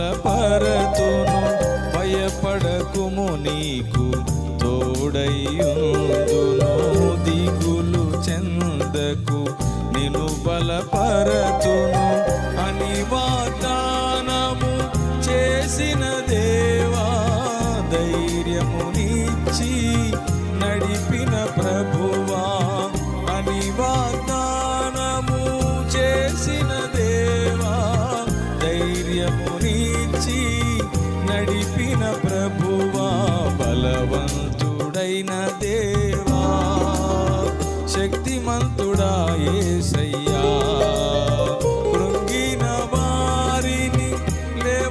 బలపరతును. భయపడకుము, నీకు తోడైయుందును. దిగులు చెందకు, నిన్ను బలపరతును అని వాగ్దానము చేసిన దేవా, ధైర్యమునిచ్చి నడిపిన ప్రభువా, అని వాగ్దానము చేసిన దేవా, ధైర్యమునిచ్చి నడిపిన ప్రభువా, బలవంతుడైన దేవా, శక్తిమంతుడా యేసయ్యా.